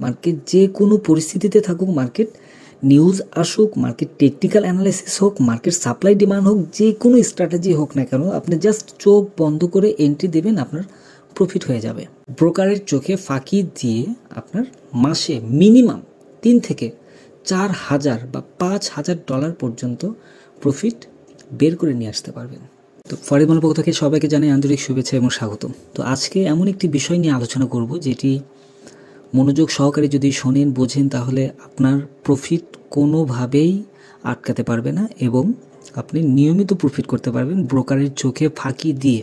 Market যে কোনো পরিস্থিতিতে থাকুক, মার্কেট নিউজ আসুক, মার্কেট টেকনিক্যাল অ্যানালাইসিস হোক, মার্কেট সাপ্লাই ডিমান্ড হোক, যে কোনো স্ট্র্যাটেজি হোক না কেন, আপনি জাস্ট চোখ বন্ধ করে এন্ট্রি দেবেন, আপনার প্রফিট হয়ে যাবে। ব্রোকারের চোখে ফাঁকি দিয়ে আপনার মাসে মিনিমাম 3 থেকে 4,000 বা $5,000 পর্যন্ত প্রফিট বের করে নিয়ে আসতে পারবেন। তো ফরেক্স পক্ষ থেকে সবাইকে জানাই আন্তরিক শুভেচ্ছা এবং স্বাগতম। তো আজকে এমন একটি বিষয় নিয়ে আলোচনা করব যেটি মনোযোগ সহকারে যদি শোনেন, বোঝেন, তাহলে আপনার প্রফিট কোনোভাবেই আটকাতে পারবে না এবং আপনি নিয়মিত প্রফিট করতে পারবেন ব্রোকারের চোখে ফাঁকি দিয়ে।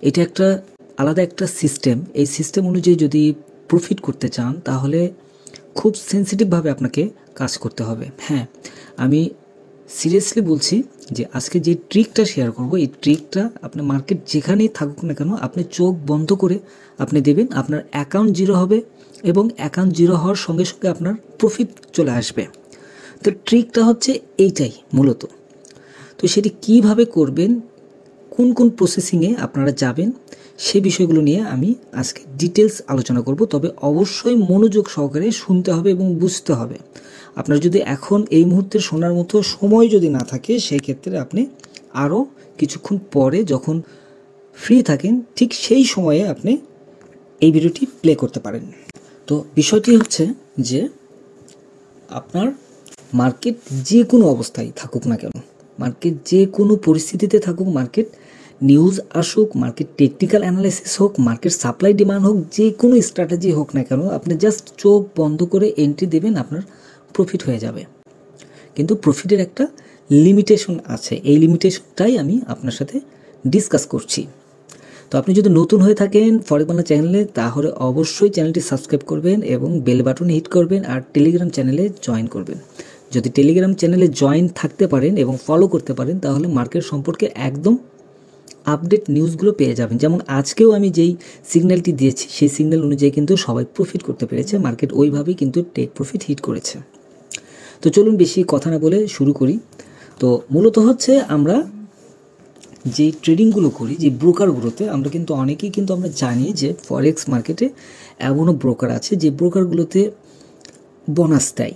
এটা একটা আলাদা একটা সিস্টেম। এই সিস্টেম অনুযায়ী যদি প্রফিট করতে চান তাহলে খুব সেন্সিটিভভাবে আপনাকে কাজ করতে হবে। হ্যাঁ, আমি সিরিয়াসলি বলছি যে আজকে যে ট্রিকটা শেয়ার করব, এই ট্রিকটা আপনি মার্কেট যেখানেই থাকুক না কেন, আপনি চোখ বন্ধ করে আপনি দেবেন, আপনার অ্যাকাউন্ট জিরো হবে এবং অ্যাকাউন্ট জিরো হওয়ার সঙ্গে সঙ্গে আপনার প্রফিট চলে আসবে। তো ট্রিকটা হচ্ছে এইটাই মূলত। তো সেটি কিভাবে করবেন, কোন কোন প্রসেসিংয়ে আপনারা যাবেন, সেই বিষয়গুলো নিয়ে আমি আজকে ডিটেলস আলোচনা করব। তবে অবশ্যই মনোযোগ সহকারে শুনতে হবে এবং বুঝতে হবে। আপনার যদি এখন এই মুহূর্তে শোনার মতো সময় যদি না থাকে, সেই ক্ষেত্রে আপনি আরও কিছুক্ষণ পরে যখন ফ্রি থাকেন ঠিক সেই সময়ে আপনি এই ভিডিওটি প্লে করতে পারেন। তো বিষয়টি হচ্ছে যে আপনার মার্কেট যে কোনো অবস্থায় থাকুক না কেন, মার্কেট যে কোনো পরিস্থিতিতে থাকুক, মার্কেট নিউজ আসুক, মার্কেট টেকনিক্যাল অ্যানালাইসিস হোক, মার্কেট সাপ্লাই ডিমান্ড হোক, যে কোনো স্ট্র্যাটেজি হোক না কেন, আপনি জাস্ট চোখ বন্ধ করে এন্ট্রি দেবেন, আপনার প্রফিট হয়ে যাবে। কিন্তু প্রফিটের একটা লিমিটেশন আছে, এই লিমিটেশনটাই আমি আপনার সাথে ডিসকাস করছি। তো আপনি যদি নতুন হয়ে থাকেন ফরেক্স বাংলা চ্যানেলে, তাহলে অবশ্যই চ্যানেলটি সাবস্ক্রাইব করবেন এবং বেল বাটন হিট করবেন আর টেলিগ্রাম চ্যানেলে জয়েন করবেন। যদি টেলিগ্রাম চ্যানেলে জয়েন থাকতে পারেন এবং ফলো করতে পারেন, তাহলে মার্কেট সম্পর্কে একদম আপডেট নিউজগুলো পেয়ে যাবেন। যেমন আজকেও আমি যেই সিগন্যালটি দিয়েছি, সেই সিগন্যাল অনুযায়ী কিন্তু সবাই প্রফিট করতে পেরেছে, মার্কেট ওইভাবেই কিন্তু টেক প্রফিট হিট করেছে। তো চলুন বেশি কথা না বলে শুরু করি। তো মূলত হচ্ছে আমরা যে ট্রেডিংগুলো করি, যে ব্রোকারগুলোতে, আমরা কিন্তু অনেকেই কিন্তু আমরা জানি যে ফরেক্স মার্কেটে এমনও ব্রোকার আছে যে ব্রোকারগুলোতে বোনাস দেয়।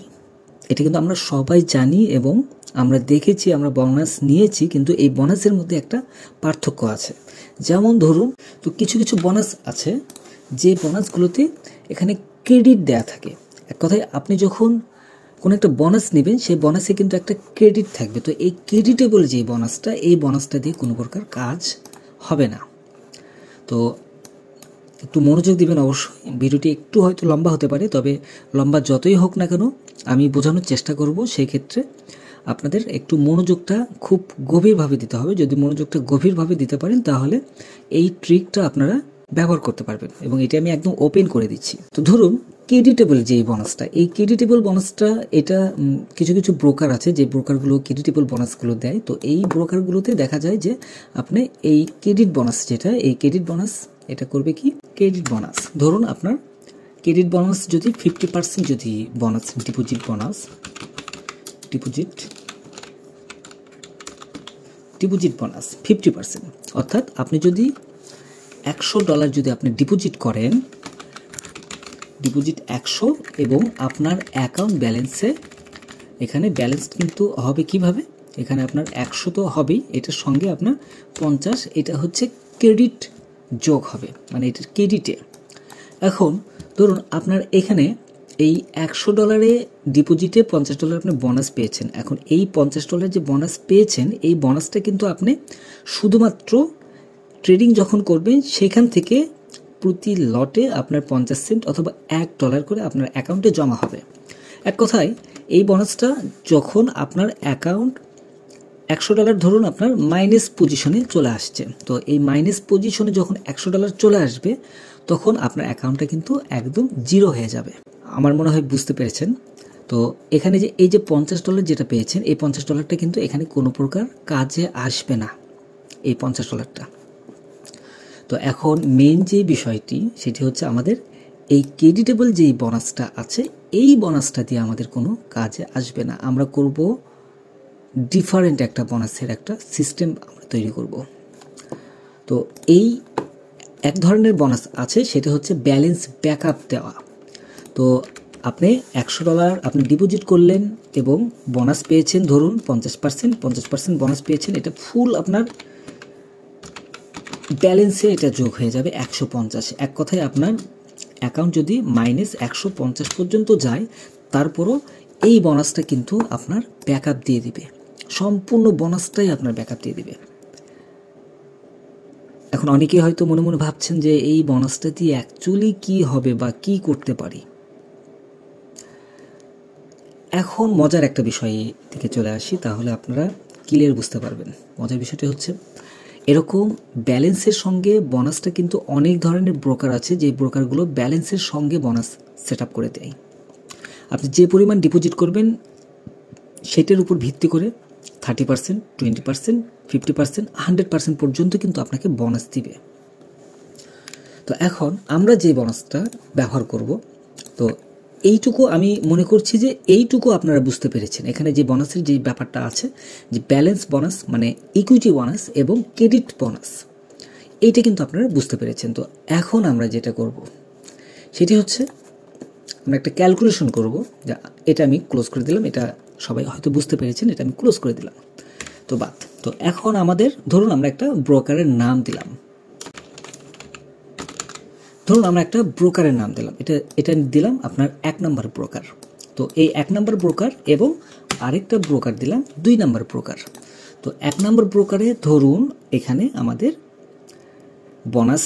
এটা কিন্তু আমরা সবাই জানি এবং আমরা দেখেছি, আমরা বোনাস নিয়েছি। কিন্তু এই বোনাসের মধ্যে একটা পার্থক্য আছে। যেমন ধরুন, তো কিছু কিছু বোনাস আছে যে বোনাসগুলোতে এখানে ক্রেডিট দেয়া থাকে। এক কথায় আপনি যখন কোনো একটা বোনাস নেবেন, সেই বোনাসে কিন্তু একটা ক্রেডিট থাকবে। তো এই ক্রেডিটেবল যে বোনাসটা, এই বোনাসটা দিয়ে কোনো প্রকার কাজ হবে না। তো একটু মনোযোগ দিবেন অবশ্যই। ভিডিওটি একটু হয়তো লম্বা হতে পারে, তবে লম্বা যতই হোক না কেন আমি বোঝানোর চেষ্টা করব। সেই ক্ষেত্রে আপনাদের একটু মনোযোগটা খুব গভীরভাবে দিতে হবে। যদি মনোযোগটা গভীরভাবে দিতে পারেন, তাহলে এই ট্রিকটা আপনারা ব্যবহার করতে পারবেন এবং এটা আমি একদম ওপেন করে দিচ্ছি। তো ধরুন, ক্রেডিটেবল যে বোনাসটা, এই ক্রেডিটেবল বোনাসটা, এটা কিছু কিছু ব্রোকার আছে যে ব্রোকারগুলো ক্রেডিটেবল বোনাসগুলো দেয়। তো এই ব্রোকারগুলোতে দেখা যায় যে আপনি এই ক্রেডিট বোনাস, যেটা এই ক্রেডিট বোনাস, এটা করবে কি, ক্রেডিট বোনাস। ধরুন আপনার ক্রেডিট বোনাস যদি 50% যদি bonus, deposit bonus, deposit bonus 50%, অর্থাৎ আপনি যদি $100 যদি আপনি ডিপোজিট করেন, ডিপোজিট 100, এবং আপনার অ্যাকাউন্ট ব্যালেন্সে, এখানে ব্যালেন্স কিন্তু হবে কিভাবে, এখানে আপনার 100 তো হবেই, এটার সঙ্গে আপনার 50, এটা হচ্ছে ক্রেডিট যোগ হবে, মানে এটার ক্রেডিটে। এখন ধরুন আপনার এখানে এই $100 ডিপোজিটে $50 আপনি বোনাস পেয়েছেন। এখন এই $50 যে বোনাস পেয়েছেন, এই বোনাসটা কিন্তু আপনি শুধুমাত্র ট্রেডিং যখন করবেন, সেখান থেকে প্রতি লটে আপনার 50 সেন্ট অথবা $1 করে আপনার অ্যাকাউন্টে জমা হবে। এক কথায় এই বোনাসটা যখন আপনার অ্যাকাউন্ট $100 ধরুন আপনার মাইনাস পজিশনে চলে আসছে, তো এই মাইনাস পজিশনে যখন $100 চলে আসবে, তখন আপনার অ্যাকাউন্টটা কিন্তু একদম জিরো হয়ে যাবে। আমার মনে হয় বুঝতে পেরেছেন। তো এখানে যে এই যে $50 যেটা পেয়েছেন, এই $50টা কিন্তু এখানে কোনো প্রকার কাজে আসবে না, এই $50টা। তো এখন মেইন যে বিষয়টি, সেটি হচ্ছে আমাদের এই ক্রেডিটেবল যেই বোনাসটা আছে, এই বোনাসটা দিয়ে আমাদের কোনো কাজে আসবে না। আমরা করব ডিফারেন্ট একটা বোনাসের একটা সিস্টেম আমরা তৈরি করব। তো এই এক ধরনের বোনাস আছে, সেটা হচ্ছে ব্যালেন্স ব্যাকআপ দেওয়া। তো আপনি $100 আপনি ডিপোজিট করলেন এবং বোনাস পেয়েছেন ধরুন 50% বোনাস পেয়েছেন, এটা ফুল আপনার ব্যালেন্সে এটা যোগ হয়ে যাবে 150। এক কথায় আপনার অ্যাকাউন্ট যদি -150 পর্যন্ত যায়, তারপরও এই বোনাসটা কিন্তু আপনার ব্যাকআপ দিয়ে দিবে, সম্পূর্ণ বোনাসটাই আপনার ব্যাকআপ দিয়ে দিবে। এখন অনেকেই হয়তো মনে মনে ভাবছেন যে এই বোনাসটা দিয়ে অ্যাকচুয়ালি কি হবে বা কি করতে পারি। এখন মজার একটা বিষয় থেকে চলে আসি, তাহলে আপনারা ক্লিয়ার বুঝতে পারবেন। মজার বিষয়টি হচ্ছে এরকম ব্যালেন্সের সঙ্গে বোনাসটা কিন্তু অনেক ধরনের ব্রোকার আছে, যে ব্রোকারগুলো ব্যালেন্সের সঙ্গে বোনাস সেট আপ করে দেয়। আপনি যে পরিমাণ ডিপোজিট করবেন সেটার উপর ভিত্তি করে 30%, 20%, 50%, 100% পর্যন্ত কিন্তু আপনাকে বোনাস দিবে। তো এখন আমরা যে বোনাসটা ব্যবহার করব, তো এইটুকু আমি মনে করছি যে এইটুকু আপনারা বুঝতে পেরেছেন। এখানে যে বোনাসের যে ব্যাপারটা আছে, যে ব্যালেন্স বোনাস মানে ইকুইটি বোনাস এবং ক্রেডিট বোনাস, এইটা কিন্তু আপনারা বুঝতে পেরেছেন। তো এখন আমরা যেটা করব সেটি হচ্ছে আমরা একটা ক্যালকুলেশন করব। যা এটা আমি ক্লোজ করে দিলাম, এটা সবাই হয়তো বুঝতে পেরেছেন, এটা আমি ক্লোজ করে দিলাম। তো এখন আমাদের ধরুন আমরা একটা ব্রোকারের নাম দিলাম, এটা দিলাম আপনার 1 নম্বর ব্রোকার। তো এই 1 নম্বর ব্রোকার এবং আরেকটা ব্রোকার দিলাম 2 নম্বর ব্রোকার। তো 1 নম্বর ব্রোকারে ধরুন এখানে আমাদের বোনাস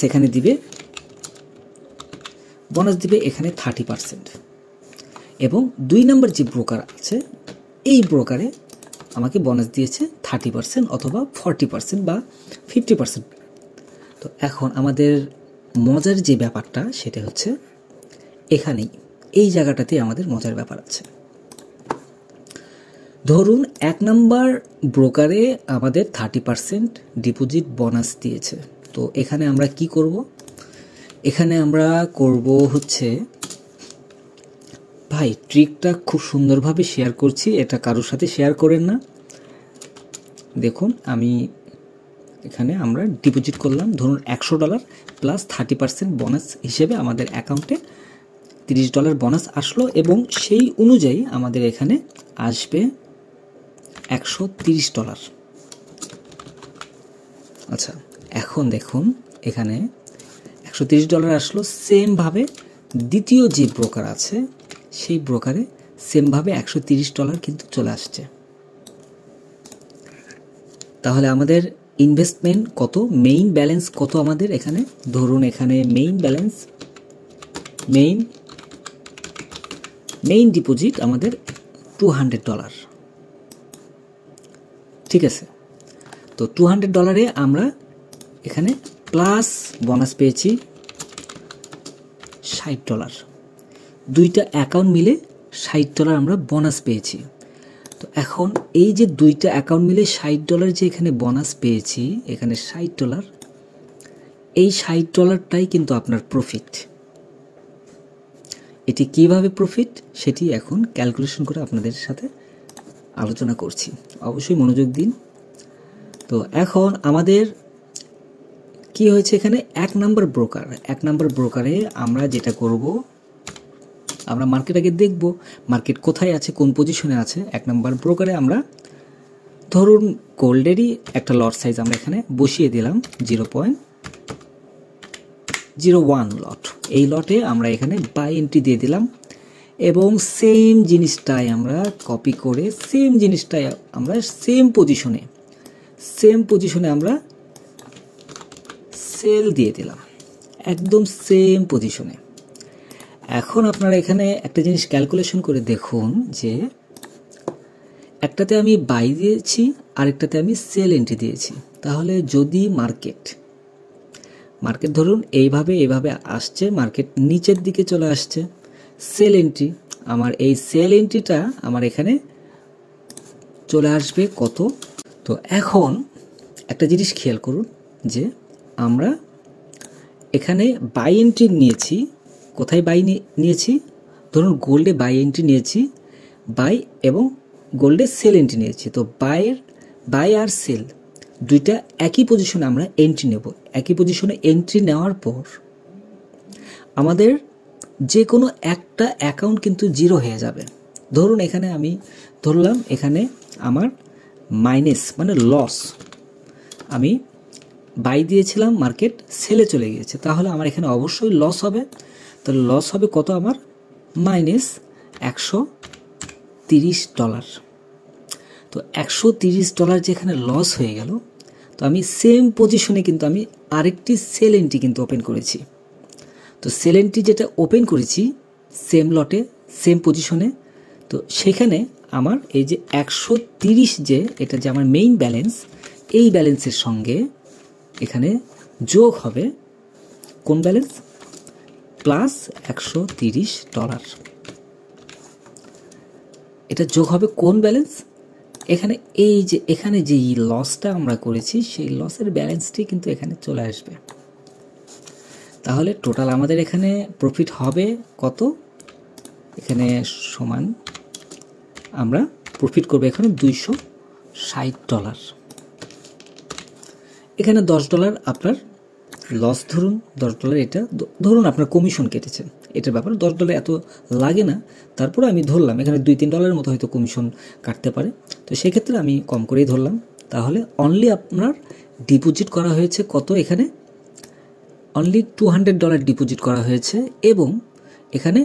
দিবে এখানে 30%, এবং 2 নম্বর যে ব্রোকার আছে এই ব্রোকারে আমাকে বোনাস দিয়েছে 30% অথবা 40% বা 50%। তো এখন আমাদের মজার যে ব্যাপারটা সেটা হচ্ছে এখানেই, এই জায়গাটাতে আমাদের মজার ব্যাপার আছে। ধরুন 1 নম্বর ব্রোকারে আমাদের 30% ডিপোজিট বোনাস দিয়েছে। তো এখানে আমরা কি করব? এখানে আমরা করব হচ্ছে, ভাই ট্রিকটা খুব সুন্দরভাবে শেয়ার করছি, এটা কারোর সাথে শেয়ার করেন না। দেখুন আমি এখানে আমরা ডিপোজিট করলাম ধরুন $100 প্লাস 30% বোনাস হিসেবে আমাদের অ্যাকাউন্টে $30 বোনাস আসলো, এবং সেই অনুযায়ী আমাদের এখানে আসবে $130। আচ্ছা, এখন দেখুন এখানে $130 আসলো। সেমভাবে দ্বিতীয় যে ব্রোকার আছে সেই ব্রোকারে সেমভাবে $130 কিন্তু চলে আসছে। তাহলে আমাদের ইনভেস্টমেন্ট কত, মেইন ব্যালেন্স কত আমাদের এখানে? ধরুন এখানে মেইন ডিপোজিট আমাদের $200, ঠিক আছে। তো $200 আমরা এখানে প্লাস বোনাস পেয়েছি $60, দুইটা অ্যাকাউন্ট মিলে $60 আমরা বোনাস পেয়েছি। তো এখন এই যে দুইটা অ্যাকাউন্ট মিলে $60 যে এখানে বোনাস পেয়েছি, এখানে $60, এই $60টাই কিন্তু আপনার প্রফিট। এটি কিভাবে প্রফিট সেটি এখন ক্যালকুলেশন করে আপনাদের সাথে আলোচনা করছি, অবশ্যই মনোযোগ দিন। তো এখন আমাদের কি হয়েছে, এখানে 1 নম্বর ব্রোকারে আমরা যেটা করব, আমরা মার্কেট আগে দেখব মার্কেট কোথায় আছে, কোন পজিশনে আছে। 1 নম্বর ব্রোকারে আমরা ধরুন গোল্ডেরই একটা লট সাইজ আমরা এখানে বসিয়ে দিলাম 0.01 লট। এই লটে আমরা এখানে বাই এন্ট্রি দিয়ে দিলাম, এবং সেম জিনিসটাই আমরা কপি করে সেম পজিশনে আমরা সেল দিয়ে দিলাম, একদম সেম পজিশনে। এখন আপনারা এখানে একটা জিনিস ক্যালকুলেশন করে দেখুন যে একটাতে আমি বাই দিয়েছি, আরেকটাতে আমি সেল এন্ট্রি দিয়েছি। তাহলে যদি মার্কেট ধরুন এইভাবে আসছে, মার্কেট নিচের দিকে চলে আসছে, সেল এন্ট্রি, আমার এই সেল এন্ট্রিটা আমার এখানে চলে আসবে কত? তো এখন একটা জিনিস খেয়াল করুন যে আমরা এখানে বাই এন্ট্রি নিয়েছি, কোথায় বাই নিয়েছি? ধরুন গোল্ডে বাই এন্ট্রি নিয়েছি, বাই এবং গোল্ডে সেল এন্ট্রি নিয়েছি। তো বাই আর সেল দুইটা একই পজিশনে আমরা এন্ট্রি নেব। একই পজিশনে এন্ট্রি নেওয়ার পর আমাদের যে কোনো একটা অ্যাকাউন্ট কিন্তু জিরো হয়ে যাবে। ধরুন এখানে আমি ধরলাম এখানে আমার মাইনাস মানে লস, আমি বাই দিয়েছিলাম, মার্কেট সেলে চলে গিয়েছে, তাহলে আমার এখানে অবশ্যই লস হবে। তাহলে লস হবে কত? আমার -$130। তো $130 যেখানে লস হয়ে গেল, তো আমি সেম পজিশনে কিন্তু আমি আরেকটি সেল এন্ট্রি কিন্তু ওপেন করেছি। তো সেল এন্ট্রি যেটা ওপেন করেছি সেম লটে সেম পজিশনে, তো সেখানে আমার এই যে 130 যে এটা যে আমার মেইন ব্যালেন্স, এই ব্যালেন্সের সঙ্গে এখানে যোগ হবে কোন ব্যালেন্স? +$130। এটা যোগ হবে কোন ব্যালেন্স? এখানে এই যে এখানে যে লসটা আমরা করেছি সেই লসের ব্যালেন্সটি কিন্তু এখানে চলে আসবে। তাহলে টোটাল আমাদের এখানে প্রফিট হবে কত? এখানে সমান আমরা প্রফিট করবো এখানে $260। এখানে $10 আপনার লস, ধরুন $10 এটা ধরুন আপনার কমিশন কেটেছেন, এটার ব্যাপার $10 এত লাগে না, তারপরে আমি ধরলাম এখানে $2-3 মতো হয়তো কমিশন কাটতে পারে, তো সেক্ষেত্রে আমি কম করেই ধরলাম। তাহলে অনলি আপনার ডিপোজিট করা হয়েছে কত? এখানে অনলি $200 ডিপোজিট করা হয়েছে এবং এখানে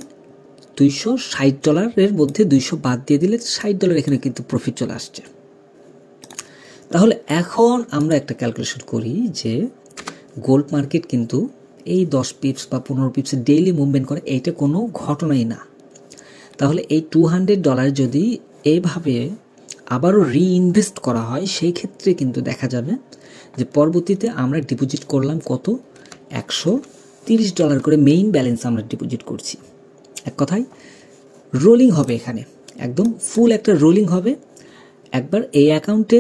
$260 মধ্যে 200 বাদ দিয়ে দিলে $60 এখানে কিন্তু প্রফিট চলে আসছে। তাহলে এখন আমরা একটা ক্যালকুলেশন করি যে গোল্ড মার্কেট কিন্তু এই 10 পিপস বা 15 পিপসের ডেইলি মুভমেন্ট করে, এইটা কোনো ঘটনাই না। তাহলে এই $200 যদি এইভাবে আবারও রিইনভেস্ট করা হয়, সেই ক্ষেত্রে কিন্তু দেখা যাবে যে পরবর্তীতে আমরা ডিপোজিট করলাম কত? $130 করে মেইন ব্যালেন্স আমরা ডিপোজিট করছি। এক কথায় রোলিং হবে, এখানে একদম ফুল একটা রোলিং হবে। একবার এই অ্যাকাউন্টে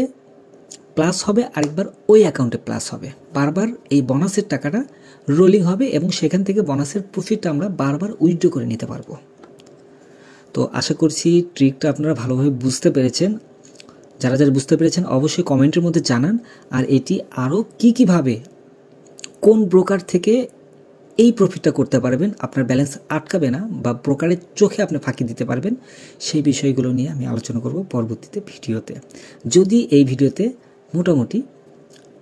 প্লাস হবে, আরেকবার ওই অ্যাকাউন্টে প্লাস হবে, বারবার এই বোনাসের টাকাটা রোলিং হবে এবং সেখান থেকে বোনাসের প্রফিটটা আমরা বারবার উইথড্র করে নিতে পারবো। তো আশা করছি ট্রিকটা আপনারা ভালোভাবে বুঝতে পেরেছেন। যারা যারা বুঝতে পেরেছেন অবশ্যই কমেন্টের মধ্যে জানান। আর এটি আরও কীভাবে কোন ব্রোকার থেকে এই প্রফিটটা করতে পারবেন, আপনার ব্যালেন্স আটকাবে না বা ব্রোকারের চোখে আপনি ফাঁকি দিতে পারবেন, সেই বিষয়গুলো নিয়ে আমি আলোচনা করব পরবর্তীতে ভিডিওতে। যদি এই ভিডিওতে মোটামুটি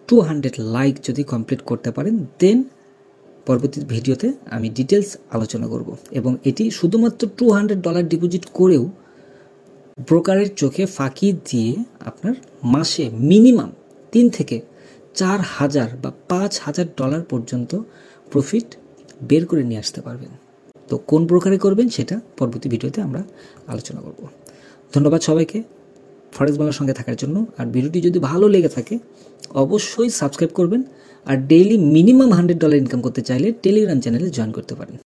200 লাইক যদি কমপ্লিট করতে পারেন, দেন পরবর্তী ভিডিওতে আমি ডিটেলস আলোচনা করব। এবং এটি শুধুমাত্র $200 ডিপোজিট করেও ব্রোকারের চোখে ফাঁকি দিয়ে আপনার মাসে মিনিমাম 3 থেকে 4,000 বা $5,000 পর্যন্ত প্রফিট বের করে নিয়ে আসতে পারবেন। তো কোন ব্রোকারে করবেন সেটা পরবর্তী ভিডিওতে আমরা আলোচনা করব। ধন্যবাদ সবাইকে ফরেক্স বাংলার সঙ্গে থাকার জন্য। আর ভিডিওটি যদি ভালো লেগে থাকে অবশ্যই সাবস্ক্রাইব করবেন। আর ডেইলি মিনিমাম $100 ইনকাম করতে চাইলে টেলিগ্রাম চ্যানেলে জয়েন করতে পারেন।